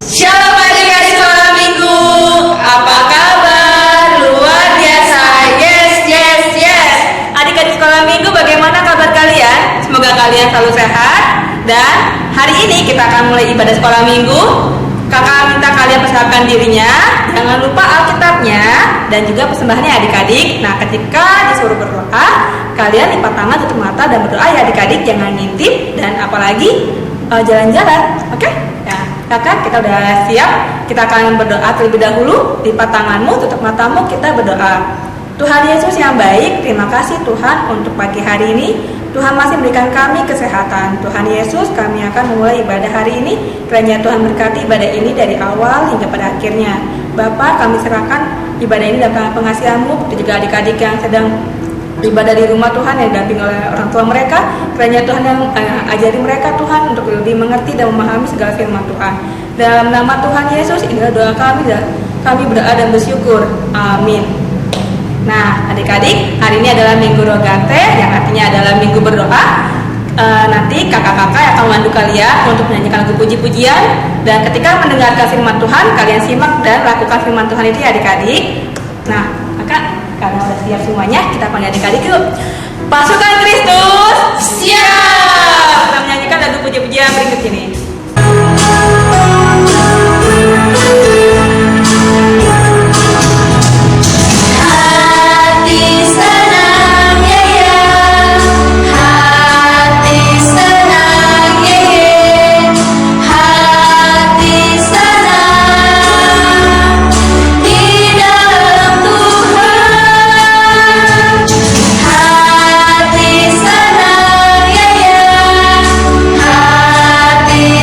Shalom adik-adik sekolah minggu, apa kabar? Luar biasa, yes. Adik-adik sekolah minggu, bagaimana kabar kalian? Semoga kalian selalu sehat. Dan hari ini kita akan mulai ibadah sekolah minggu. Kakak minta kalian persiapkan dirinya, jangan lupa Alkitabnya dan juga persembahannya adik-adik. Nah, ketika disuruh berdoa, kalian lipat tangan, tutup mata dan berdoa ya adik-adik, jangan ngintip dan apalagi jalan-jalan, oke? Ya, kakak kita udah siap. Kita akan berdoa terlebih dahulu. Lipat tanganmu, tutup matamu, kita berdoa. Tuhan Yesus yang baik, terima kasih Tuhan untuk pagi hari ini. Tuhan masih memberikan kami kesehatan. Tuhan Yesus, kami akan memulai ibadah hari ini. Kiranya Tuhan berkati ibadah ini dari awal hingga pada akhirnya. Bapa, kami serahkan ibadah ini dalam pengasihan-Mu. Dan juga adik-adik yang sedang ibadah di rumah Tuhan, yang didampingi oleh orang tua mereka. Kiranya Tuhan yang ajari mereka Tuhan untuk lebih mengerti dan memahami segala firman Tuhan. Dalam nama Tuhan Yesus, inilah doa kami. Kami berdoa dan bersyukur. Amin. Nah, adik-adik, hari ini adalah Minggu Rogate, yang artinya adalah Minggu berdoa. Nanti kakak-kakak yang akan memandu kalian untuk menyanyikan lagu puji-pujian. Dan ketika mendengarkan firman Tuhan, kalian simak dan lakukan firman Tuhan itu ya adik-adik. Nah, kakak, karena udah siap semuanya, kita panggil adik-adik yuk. Pasukan Kristus, siap! Kita menyanyikan lagu puji-pujian berikut ini. Hati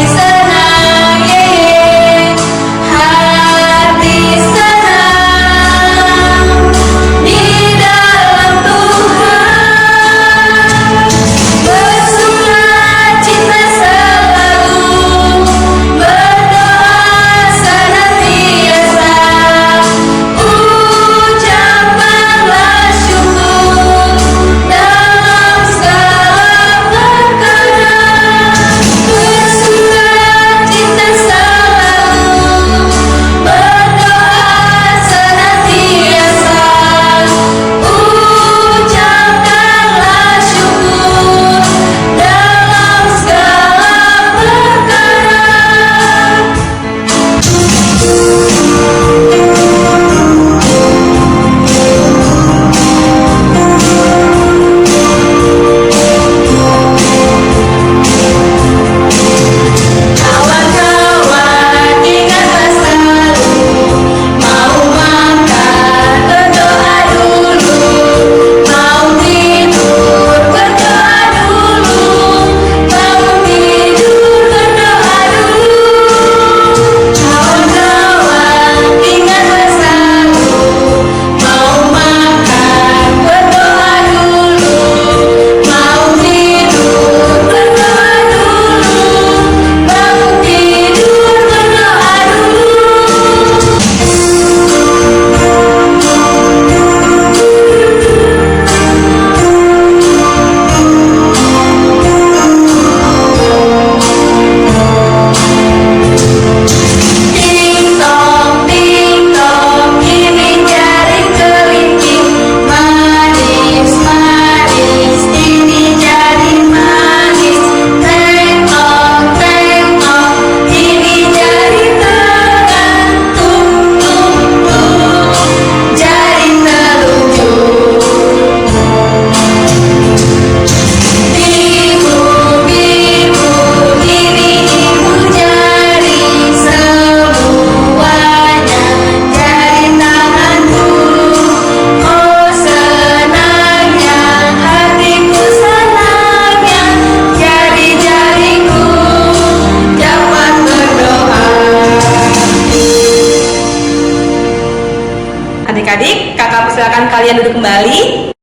Adik-adik, kakak persilakan kalian duduk kembali.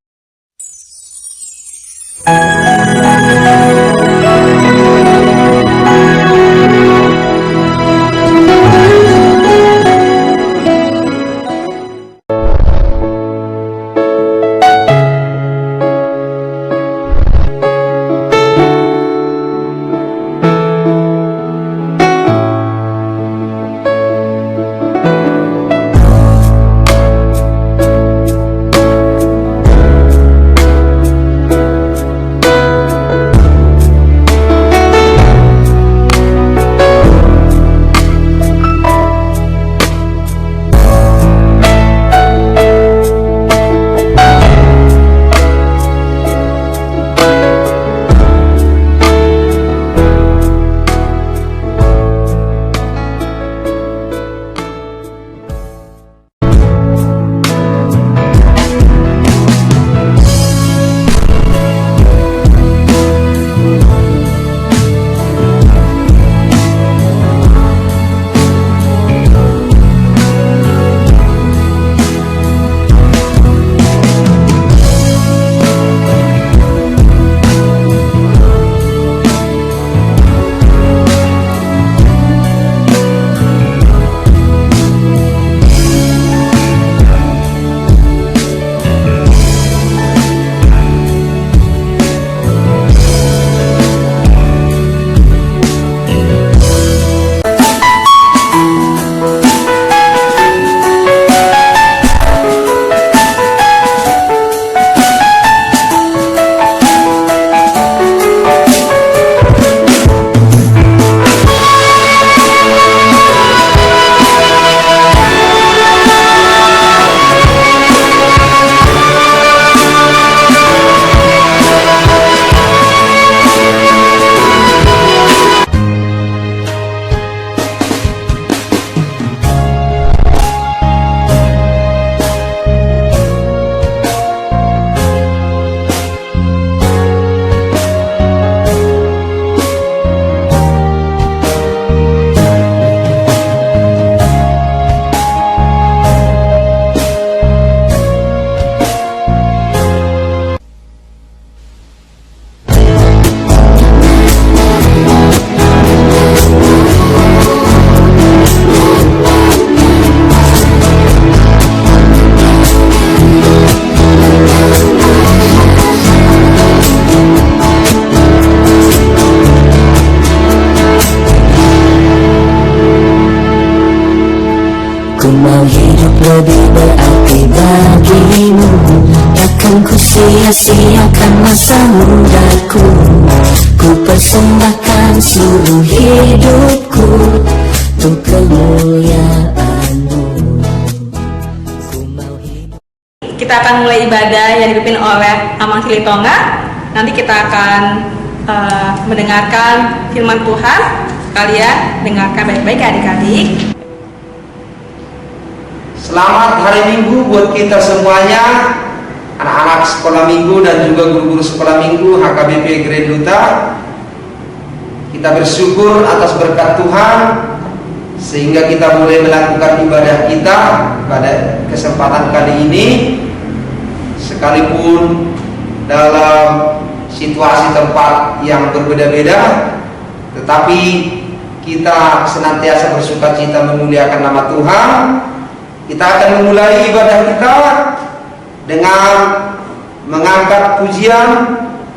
Ku mau hidup lebih berarti bagimu, takkan ku sia-siakan masa mudaku. Ku persembahkan seluruh hidupku untuk kemuliaan-Mu. Ku mau hidup. Kita akan mulai ibadah yang dipimpin oleh Amang Silitonga. Nanti kita akan mendengarkan firman Tuhan. Kalian dengarkan baik-baik adik-adik. Selamat hari Minggu buat kita semuanya, anak-anak sekolah minggu dan juga guru-guru sekolah minggu HKBP Grand Duta. Kita bersyukur atas berkat Tuhan sehingga kita boleh melakukan ibadah kita pada kesempatan kali ini, sekalipun dalam situasi tempat yang berbeda-beda, tetapi kita senantiasa bersukacita memuliakan nama Tuhan. Kita akan memulai ibadah kita dengan mengangkat pujian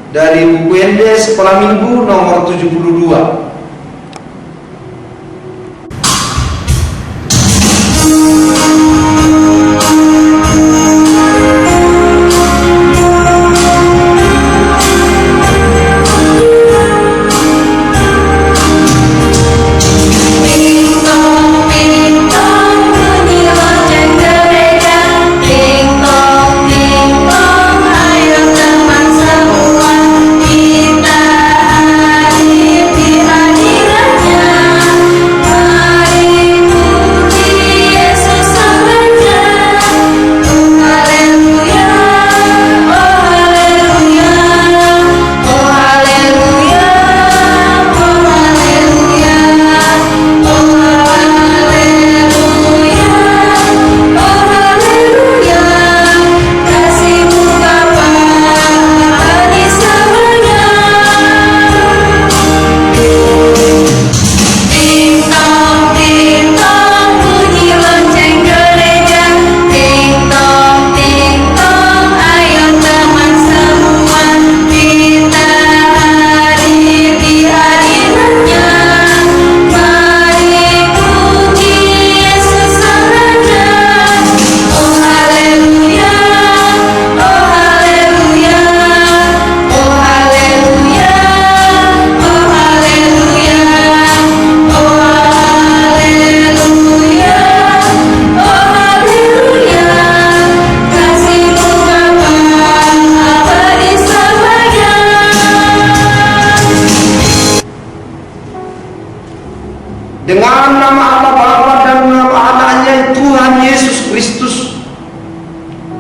dari buku UND Sekolah Minggu nomor 72. Kita hari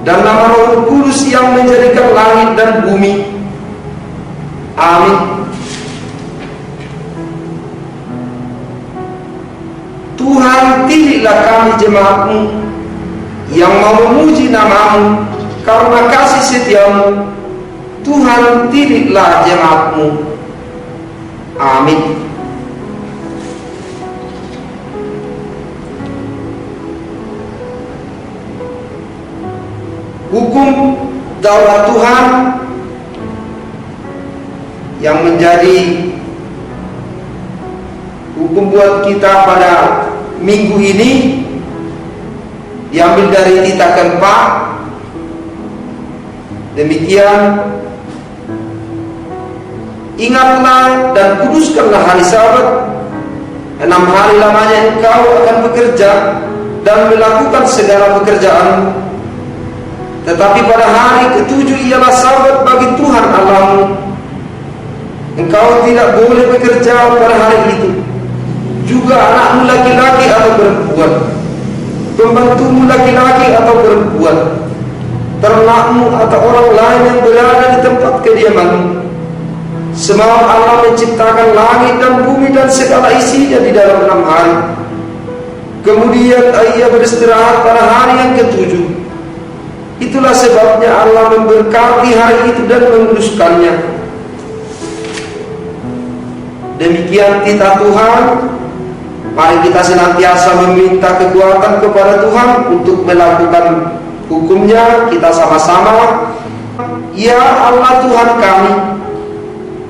dan nama Roh Kudus yang menjadikan langit dan bumi. Amin. Tuhan, tidaklah kami jemaat-Mu yang mau memuji nama-Mu karena kasih setia-Mu. Tuhan, tidaklah jemaat-Mu. Amin. Hukum daulat Tuhan yang menjadi hukum buat kita pada minggu ini diambil dari Tita keempat. Demikian, ingatlah dan kuduskanlah hari Sabat. 6 hari lamanya engkau akan bekerja dan melakukan segala pekerjaan. Tetapi pada hari ke-7 ialah Sabat bagi Tuhan Allahmu. Engkau tidak boleh bekerja pada hari itu, juga anakmu laki-laki atau perempuan, pembantumu laki-laki atau perempuan, ternakmu atau orang lain yang berada di tempat kediamanmu. Semalam Allah menciptakan langit dan bumi dan segala isinya di dalam 6 hari. Kemudian Ia beristirahat pada hari yang ke-7. Itulah sebabnya Allah memberkati hari itu dan menguduskannya. Demikian titah Tuhan. Mari kita senantiasa meminta kekuatan kepada Tuhan untuk melakukan hukum-Nya. Kita sama-sama. Ya Allah Tuhan kami,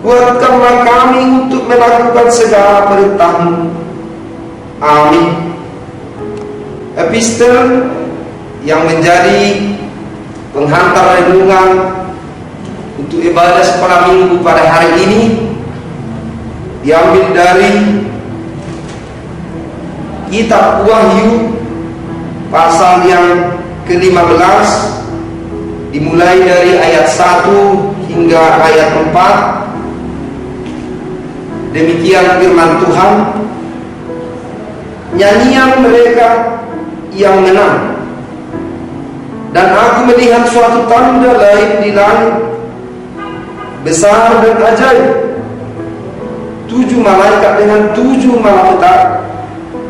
kuatkanlah kami untuk melakukan segala perintah-Mu. Amin. Epistel yang menjadi penghantar renungan untuk ibadah sekolah minggu pada hari ini diambil dari kitab Wahyu pasal yang ke-15, dimulai dari ayat 1 hingga ayat 4. Demikian firman Tuhan. Nyanyian mereka yang menang. Dan aku melihat suatu tanda lain di langit, besar dan ajaib. 7 malaikat dengan 7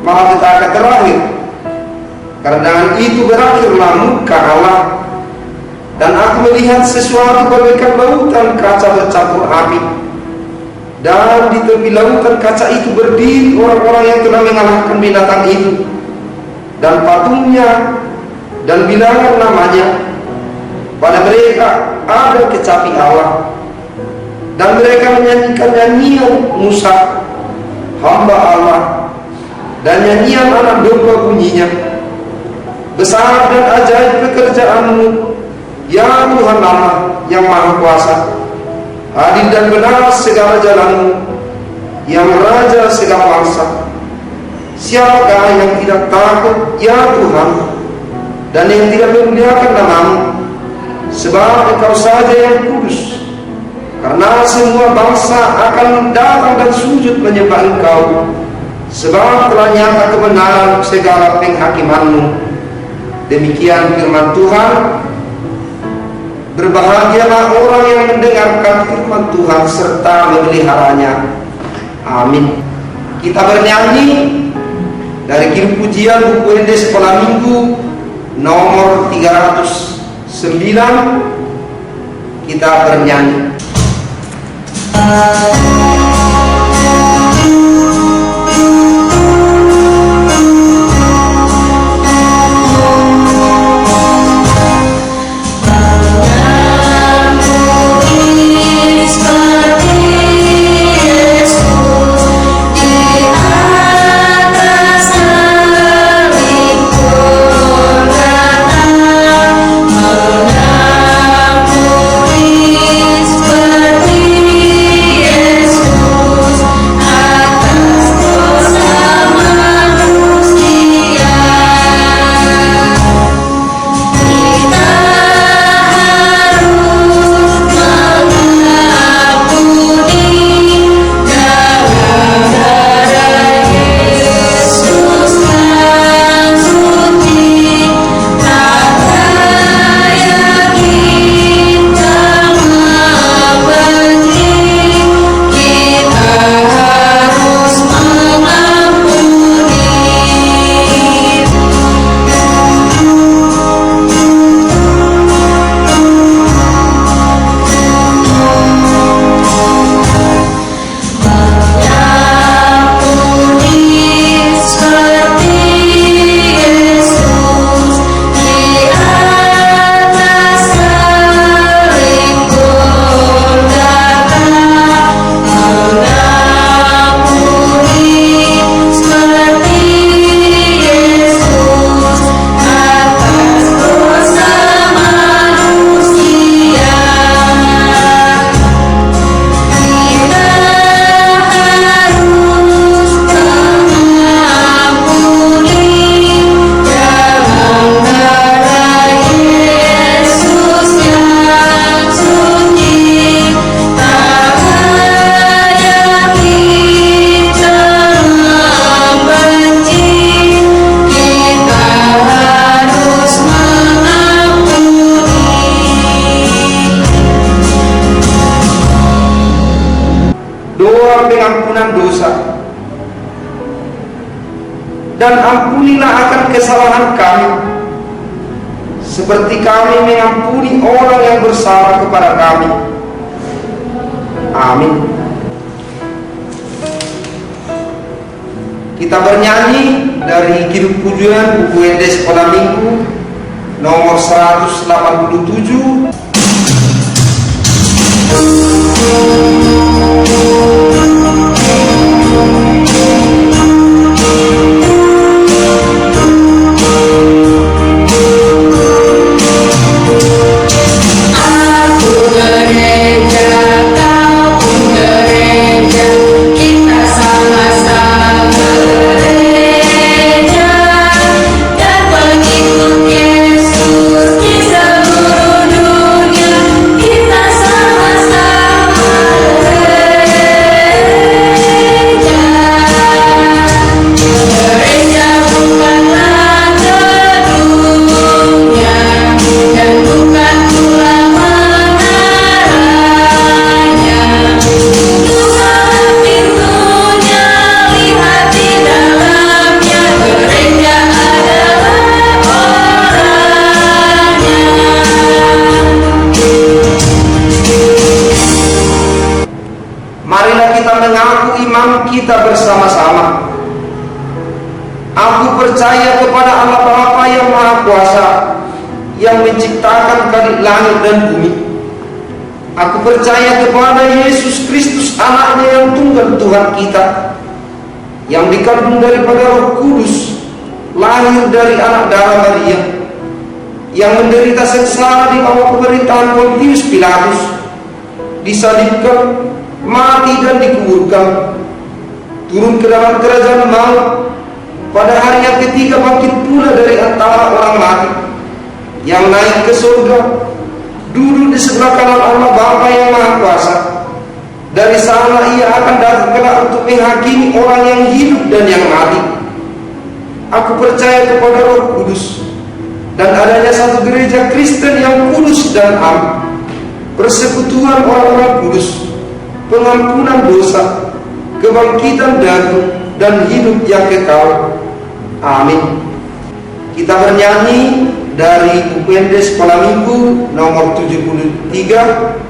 malapetaka terakhir. Karena dengan itu berakhirlah muka Allah. Dan aku melihat sesuatu bagaikan lautan kaca bercampur api. Dan di tepi lautan kaca itu berdiri orang-orang yang telah mengalahkan binatang itu dan patungnya dan bilangan namanya. Pada mereka ada kecapi Allah, dan mereka menyanyikan nyanyian Musa hamba Allah, dan nyanyian anak domba bunyinya. Besar dan ajaib pekerjaan-Mu, ya Tuhan Allah yang Maha Kuasa. Adil dan benar segala jalan-Mu, yang Raja segala bangsa. Siapakah yang tidak takut, ya Tuhan, dan yang tidak memuliakan nama-Mu? Sebab Engkau saja yang kudus. Karena semua bangsa akan datang dan sujud menyembah Engkau, sebab telah nyata kebenaran segala penghakiman-Mu. Demikian firman Tuhan. Berbahagialah orang yang mendengarkan firman Tuhan serta memeliharanya. Amin. Kita bernyanyi dari kirim pujian buku ND Sekolah Minggu nomor 309. Kita bernyanyi. Yesus dan ampunilah akan kesalahan kami, seperti kami mengampuni orang yang bersalah kepada kami. Amin. Kita bernyanyi dari Kitab Pujian buku UND Sekolah Minggu nomor 187. Kita bersama-sama. Aku percaya kepada Allah Bapa yang Maha Kuasa, yang menciptakan langit dan bumi. Aku percaya kepada Yesus Kristus, anaknya yang tunggal Tuhan kita, yang dikandung daripada Roh Kudus, lahir dari anak darah Maria, yang menderita sengsara di bawah pemerintahan Pontius Pilatus, disalibkan, mati dan dikuburkan, turun ke dalam kerajaan maut, pada hari yang ketiga bangkit pula dari antara orang mati, yang naik ke surga, duduk di sebelah kanan Allah Bapa yang Maha Kuasa. Dari sana ia akan datang kelak untuk menghakimi orang yang hidup dan yang mati. Aku percaya kepada Roh Kudus, dan adanya satu gereja Kristen yang kudus dan am, persekutuan orang-orang kudus, pengampunan dosa, kebangkitan dan hidup yang kekal. Amin. Kita bernyanyi dari buku UND Sekolah Minggu nomor 73.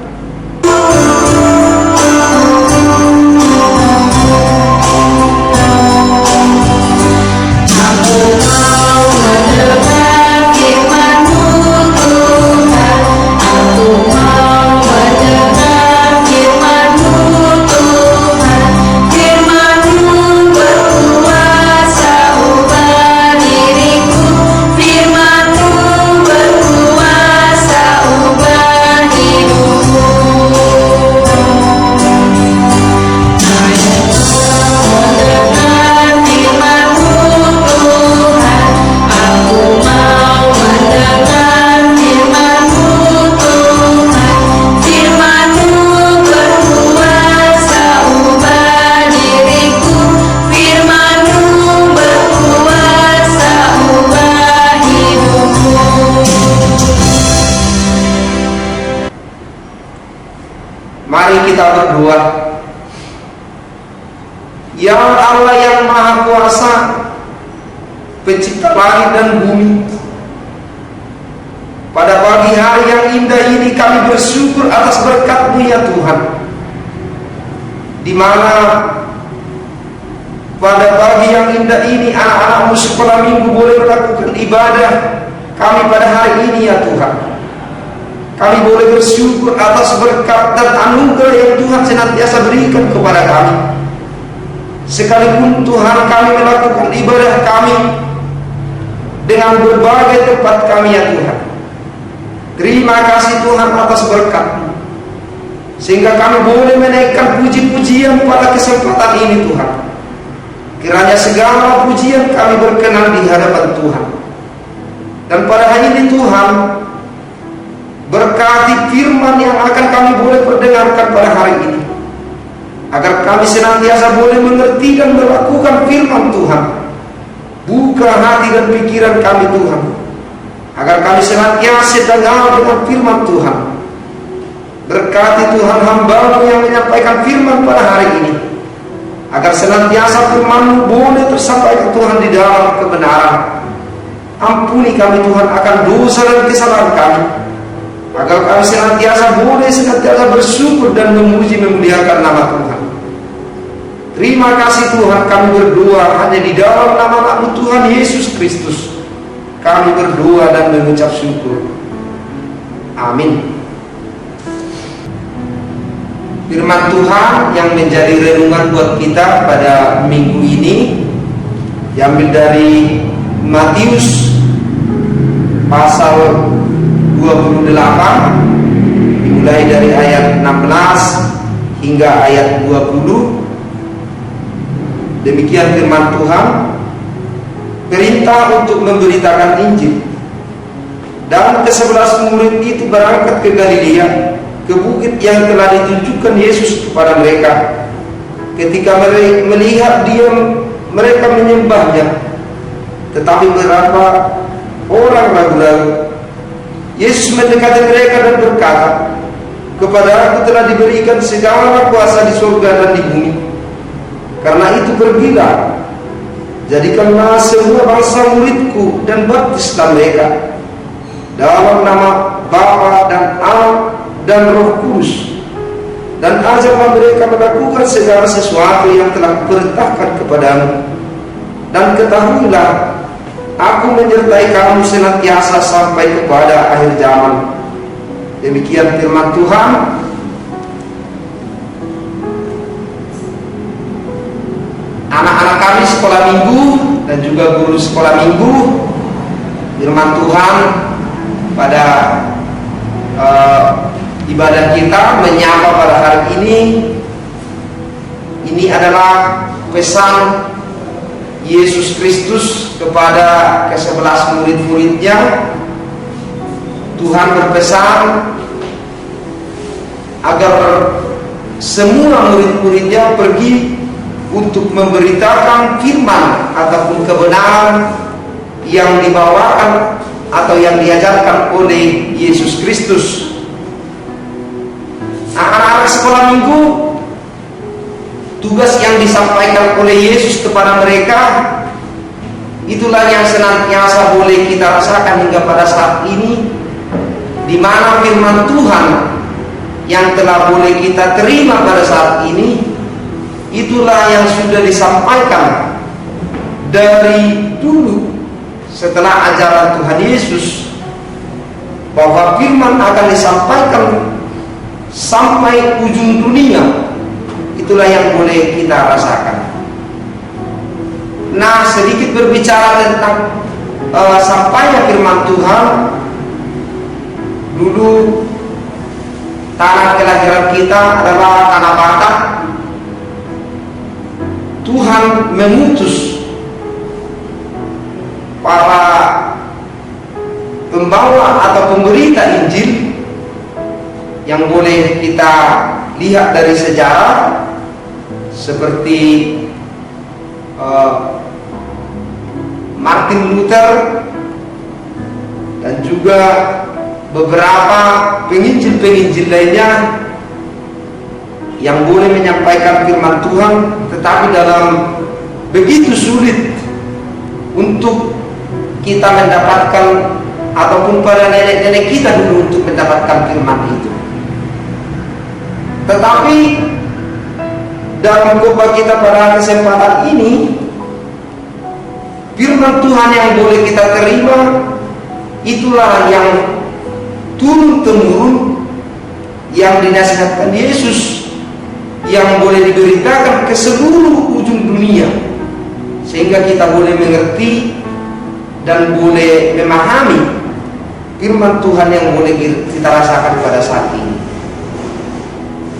Mari kita berdoa. Ya Allah yang Maha Kuasa, Pencipta langit dan bumi, pada pagi hari yang indah ini kami bersyukur atas berkat-Mu ya Tuhan, di mana pada pagi yang indah ini anak-anak-Mu sekolah minggu boleh melakukan ibadah kami pada hari ini ya Tuhan. Kami boleh bersyukur atas berkat dan anugerah yang Tuhan senantiasa berikan kepada kami. Sekalipun Tuhan kami melakukan ibadah kami dengan berbagai tempat kami ya Tuhan. Terima kasih Tuhan atas berkat-Mu, sehingga kami boleh menaikkan puji-pujian pada kesempatan ini Tuhan. Kiranya segala pujian kami berkenan di hadapan Tuhan. Dan pada hari ini Tuhan, berkati firman yang akan kami boleh perdengarkan pada hari ini, agar kami senantiasa boleh mengerti dan melakukan firman Tuhan. Buka hati dan pikiran kami Tuhan, agar kami senantiasa dengar dengan firman Tuhan. Berkati Tuhan hamba-Mu yang menyampaikan firman pada hari ini, agar senantiasa firman-Mu boleh tersampaikan Tuhan di dalam kebenaran. Ampuni kami Tuhan akan dosa dan kesalahan kami, agar kami senantiasa bersyukur dan memuji memuliakan nama Tuhan. Terima kasih Tuhan, kami berdoa hanya di dalam nama Tuhan Yesus Kristus. Kami berdoa dan mengucap syukur. Amin. Firman Tuhan yang menjadi renungan buat kita pada minggu ini diambil dari Matius pasal 28, dimulai dari ayat 16 hingga ayat 20. Demikian firman Tuhan. Perintah untuk memberitakan Injil. Dan ke-11 murid itu berangkat ke Galilea, ke bukit yang telah ditunjukkan Yesus kepada mereka. Ketika mereka melihat dia, mereka menyembahnya. Tetapi beberapa orang ragu-ragu. Yesus mendekati mereka dan berkata, "Kepada aku telah diberikan segala kuasa di surga dan di bumi. Karena itu pergilah, jadikanlah semua bangsa muridku dan baptislah mereka dalam nama Bapa dan Anak dan Roh Kudus, dan ajarlah mereka melakukan segala sesuatu yang telah kuperintahkan kepadamu. Dan ketahuilah, aku menyertai kamu senantiasa sampai kepada akhir zaman." Demikian firman Tuhan. Anak-anak kami sekolah minggu dan juga guru sekolah minggu, firman Tuhan pada ibadah kita menyapa pada hari ini adalah pesan Yesus Kristus kepada ke-11 murid-muridnya. Tuhan berpesan agar semua murid-muridnya pergi untuk memberitakan firman ataupun kebenaran yang dibawakan atau yang diajarkan oleh Yesus Kristus. Anak-anak sekolah minggu, tugas yang disampaikan oleh Yesus kepada mereka itulah yang senantiasa boleh kita rasakan hingga pada saat ini, di mana firman Tuhan yang telah boleh kita terima pada saat ini itulah yang sudah disampaikan dari dulu setelah ajaran Tuhan Yesus, bahwa firman akan disampaikan sampai ujung dunia. Itulah yang boleh kita rasakan. Nah, sedikit berbicara tentang sampainya firman Tuhan. Dulu tanah kelahiran kita adalah tanah Batak. Tuhan mengutus para pembawa atau pemberita Injil yang boleh kita lihat dari sejarah, seperti Martin Luther dan juga beberapa penginjil-penginjil lainnya yang boleh menyampaikan firman Tuhan, tetapi dalam begitu sulit untuk kita mendapatkan, ataupun para nenek-nenek kita dulu untuk mendapatkan firman itu. Tetapi dalam khotbah kita pada kesempatan ini, firman Tuhan yang boleh kita terima itulah yang turun-temurun, yang dinasihatkan Yesus, yang boleh diberitakan ke seluruh ujung dunia, sehingga kita boleh mengerti dan boleh memahami firman Tuhan yang boleh kita rasakan pada saat ini.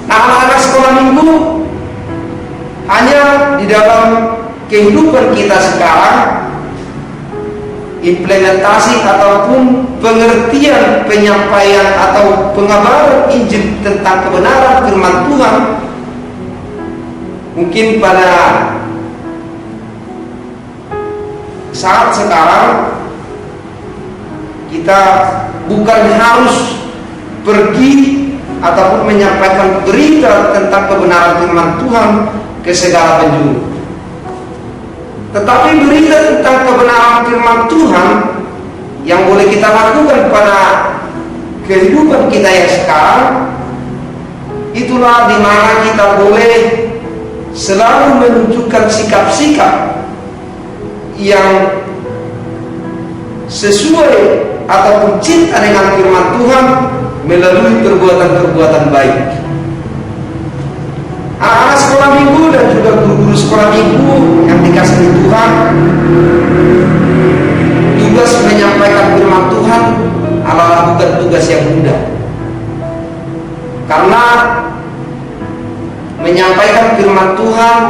Nah, anak-anak sekolah minggu, hanya di dalam kehidupan kita sekarang, implementasi ataupun pengertian penyampaian atau pengabaran Injil tentang kebenaran firman Tuhan, mungkin pada saat sekarang kita bukan harus pergi ataupun menyampaikan berita tentang kebenaran firman Tuhan ke segala penjuru. Tetapi berita tentang kebenaran firman Tuhan yang boleh kita lakukan pada kehidupan kita yang sekarang, itulah di mana kita boleh selalu menunjukkan sikap-sikap yang sesuai ataupun cinta dengan firman Tuhan melalui perbuatan-perbuatan baik. Anak-anak sekolah minggu dan juga guru-guru sekolah minggu yang dikasihi Tuhan, tugas menyampaikan firman Tuhan adalah bukan tugas yang mudah, karena menyampaikan firman Tuhan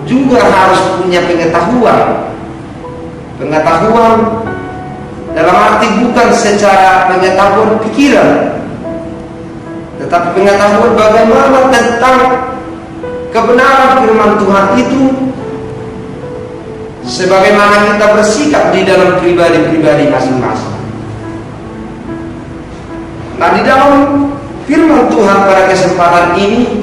juga harus punya pengetahuan dalam arti bukan secara pengetahuan pikiran, tetapi pengetahuan bagaimana tentang kebenaran firman Tuhan itu, sebagaimana kita bersikap di dalam pribadi-pribadi masing-masing. Nah, di dalam firman Tuhan pada kesempatan ini,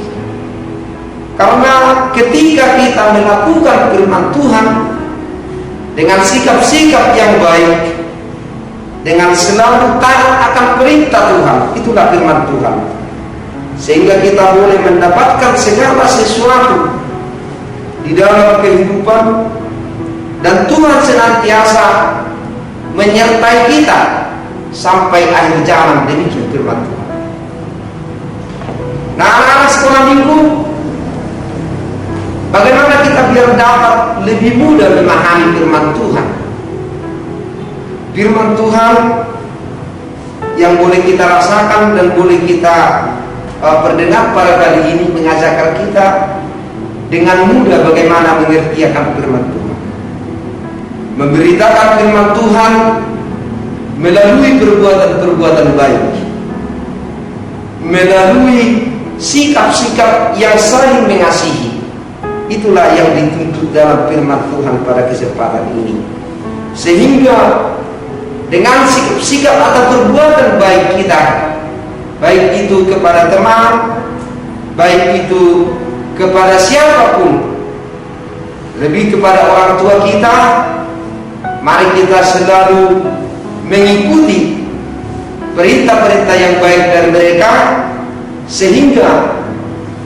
karena ketika kita melakukan firman Tuhan dengan sikap-sikap yang baik, dengan selalu taat akan perintah Tuhan, itulah firman Tuhan, sehingga kita boleh mendapatkan segala sesuatu di dalam kehidupan, dan Tuhan senantiasa menyertai kita sampai akhir zaman. Demikian firman Tuhan. Nah, anak-anak sekolah minggu, bagaimana kita biar dapat lebih mudah memahami firman Tuhan? Firman Tuhan yang boleh kita rasakan dan boleh kita perdengar pada kali ini mengajarkan kita dengan mudah bagaimana mengerti akan firman Tuhan, memberitakan firman Tuhan melalui perbuatan-perbuatan baik, melalui sikap-sikap yang saling mengasihi. Itulah yang dituntut dalam firman Tuhan pada kesempatan ini, sehingga dengan sikap-sikap atau perbuatan baik kita, baik itu kepada teman, baik itu kepada siapapun, lebih kepada orang tua kita, mari kita selalu mengikuti perintah-perintah yang baik dari mereka, sehingga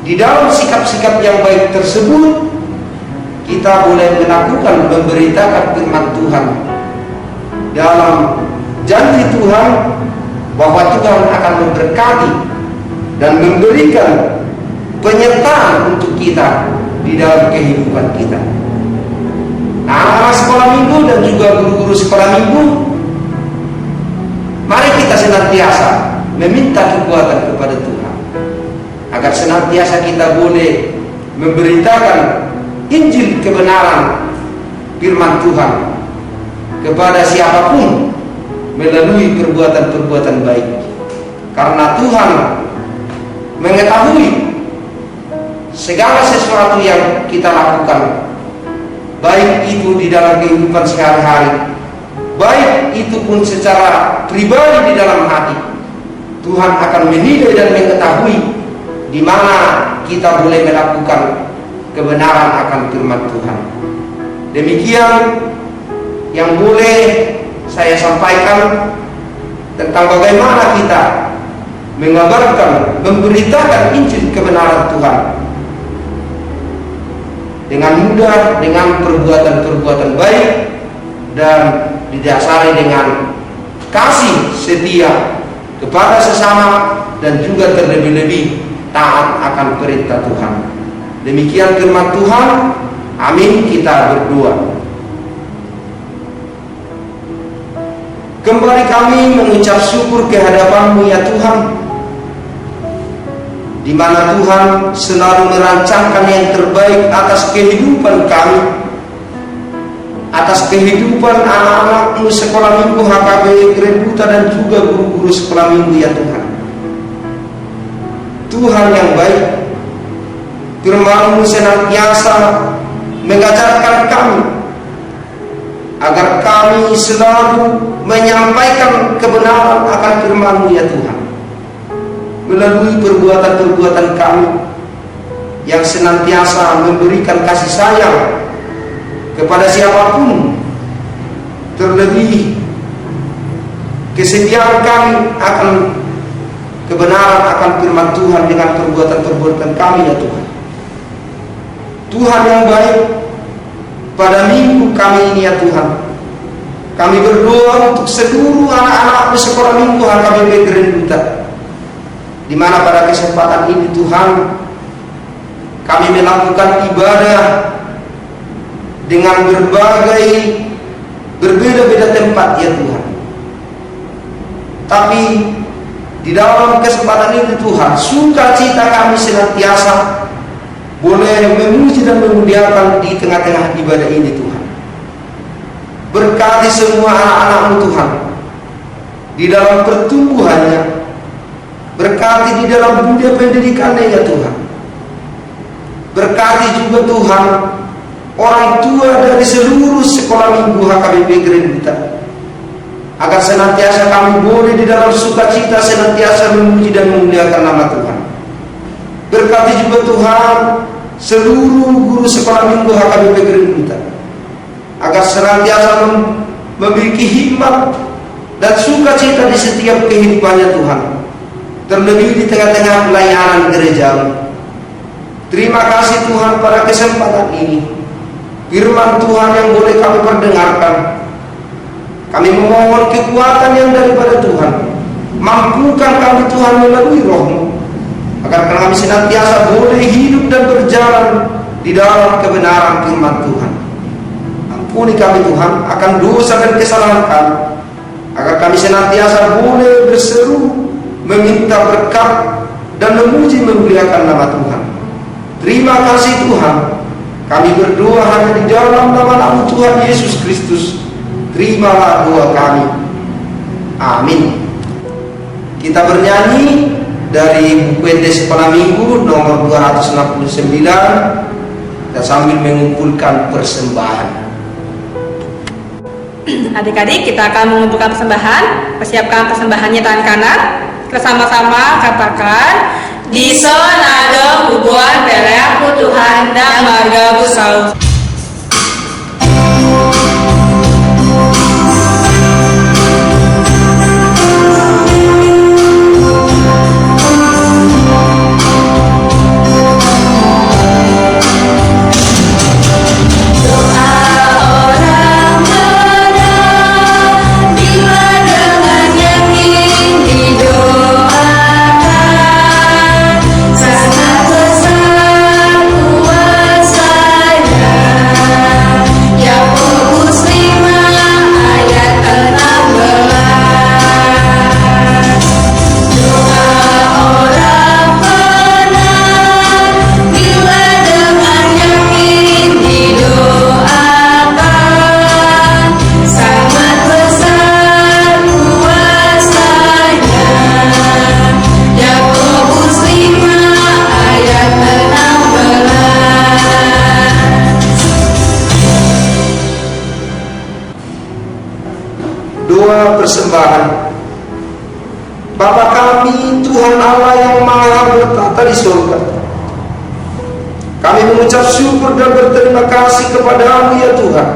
di dalam sikap-sikap yang baik tersebut kita boleh melakukan memberitakan firman Tuhan dalam janji Tuhan bahwa Tuhan akan memberkati dan memberikan penyertaan untuk kita di dalam kehidupan kita. Nah, anak-anak sekolah minggu dan juga guru-guru sekolah minggu, mari kita senantiasa meminta kekuatan kepada Tuhan agar senantiasa kita boleh memberitakan Injil kebenaran firman Tuhan kepada siapapun melalui perbuatan-perbuatan baik, karena Tuhan mengetahui segala sesuatu yang kita lakukan, baik itu di dalam kehidupan sehari-hari, baik itu pun secara pribadi di dalam hati. Tuhan akan menilai dan mengetahui di mana kita boleh melakukan kebenaran akan firman Tuhan. Demikian yang boleh saya sampaikan tentang bagaimana kita mengabarkan, memberitakan Injil kebenaran Tuhan dengan mudah, dengan perbuatan-perbuatan baik, dan didasari dengan kasih setia kepada sesama, dan juga terlebih-lebih taat akan perintah Tuhan. Demikian firman Tuhan. Amin. Kita berdoa. Kembali kami mengucap syukur kehadapan-Mu ya Tuhan, di mana Tuhan selalu merancangkan yang terbaik atas kehidupan kami, atas kehidupan anak-anak-Mu sekolah minggu HKB Grand Duta dan juga guru-guru sekolah minggu ya Tuhan. Tuhan yang baik, firman-Mu senantiasa mengajarkan kami agar kami selalu menyampaikan kebenaran akan firman-Mu ya Tuhan, melalui perbuatan-perbuatan kami, yang senantiasa memberikan kasih sayang kepada siapapun, terlebih kesetiaan kami akan kebenaran akan firman Tuhan dengan perbuatan-perbuatan kami ya Tuhan. Tuhan yang baik, pada minggu kami ini ya Tuhan, kami berdoa untuk seluruh anak-anak sekolah minggu HKBP Grand Duta, di mana pada kesempatan ini Tuhan kami melakukan ibadah dengan berbagai berbeda-beda tempat ya Tuhan. Tapi di dalam kesempatan ini Tuhan, sukacita kami senantiasa boleh memuji dan memuliakan di tengah-tengah ibadah ini Tuhan. Berkati semua anak-anak-Mu Tuhan di dalam pertumbuhannya, berkati di dalam dunia pendidikannya ya Tuhan. Berkati juga Tuhan orang tua dari seluruh sekolah minggu HKBP Grand Duta, agar senantiasa kami boleh di dalam sukacita senantiasa memuji dan memuliakan nama Tuhan. Berkati juga Tuhan seluruh guru sekolah minggu HKBP Grand Duta, agar senantiasa memiliki hikmat dan sukacita di setiap kehidupannya Tuhan, terlebih di tengah-tengah pelayanan gereja. Terima kasih Tuhan pada kesempatan ini, firman Tuhan yang boleh kami perdengarkan. Kami memohon kekuatan yang daripada Tuhan, mampukan kami Tuhan melalui Roh-Mu, agar kami senantiasa boleh hidup dan berjalan di dalam kebenaran firman Tuhan. Ampuni kami Tuhan akan dosa dan kesalahan kami, agar kami senantiasa boleh berseru meminta berkat dan memuji memuliakan nama Tuhan. Terima kasih Tuhan, kami berdoa hanya di dalam nama Tuhan Yesus Kristus. Terimalah doa kami. Amin. Kita bernyanyi dari buku ente sekolah minggu nomor 269 dan sambil mengumpulkan persembahan. Adik-adik, kita akan mengumpulkan persembahan. Persiapkan persembahannya tangan kanan. Kita sama-sama katakan, di sonado bubuan peleaku Tuhan dan marga busau. Persembahan. Bapa kami, Tuhan Allah yang maha bertata di surga, kami mengucap syukur dan berterima kasih kepada-Mu ya Tuhan,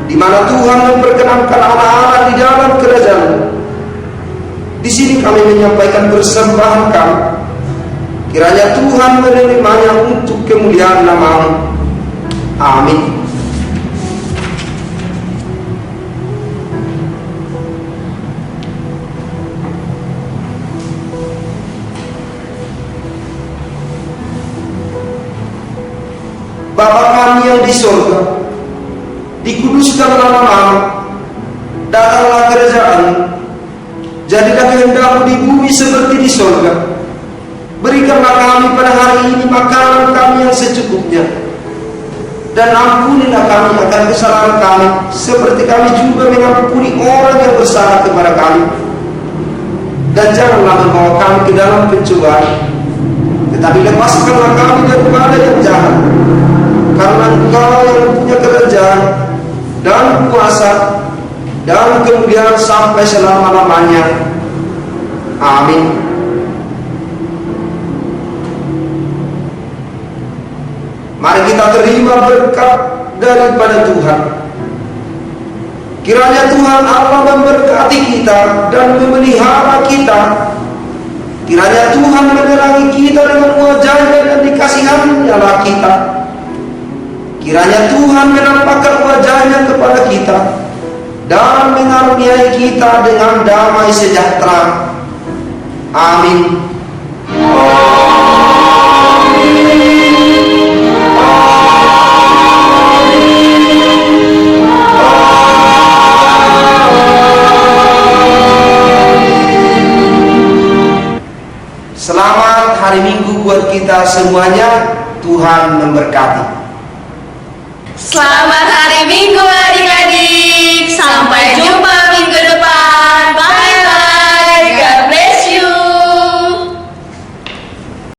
di mana Tuhan memperkenankan anak-anak di dalam kerajaan. Di sini kami menyampaikan persembahan kami, kiranya Tuhan menerimanya untuk kemuliaan nama-Mu. Amin. Bapa kami yang di surga, dikuduskan nama-Mu, datanglah kerajaan-Mu, jadilah kehendak-Mu di bumi seperti di surga. Berikanlah kami pada hari ini makanan kami yang secukupnya, dan ampunilah kami akan kesalahan kami, seperti kami juga mengampuni orang yang bersalah kepada kami. Dan janganlah membawa kami ke dalam pencobaan, tetapi lepaskanlah kami daripada yang jahat. Karena Engkau yang punya kerajaan dan kuasa dan kemuliaan sampai selama-lamanya. Amin. Mari kita terima berkat daripada Tuhan. Kiranya Tuhan Allah memberkati kita dan memelihara kita. Kiranya Tuhan menerangi kita dengan wajah-Nya dan dikasihannya lah kita. Kiranya Tuhan menampakkan wajah-Nya kepada kita dan mengaruniai kita dengan damai sejahtera. Amin. Selamat hari Minggu buat kita semuanya. Tuhan memberkati. Selamat hari Minggu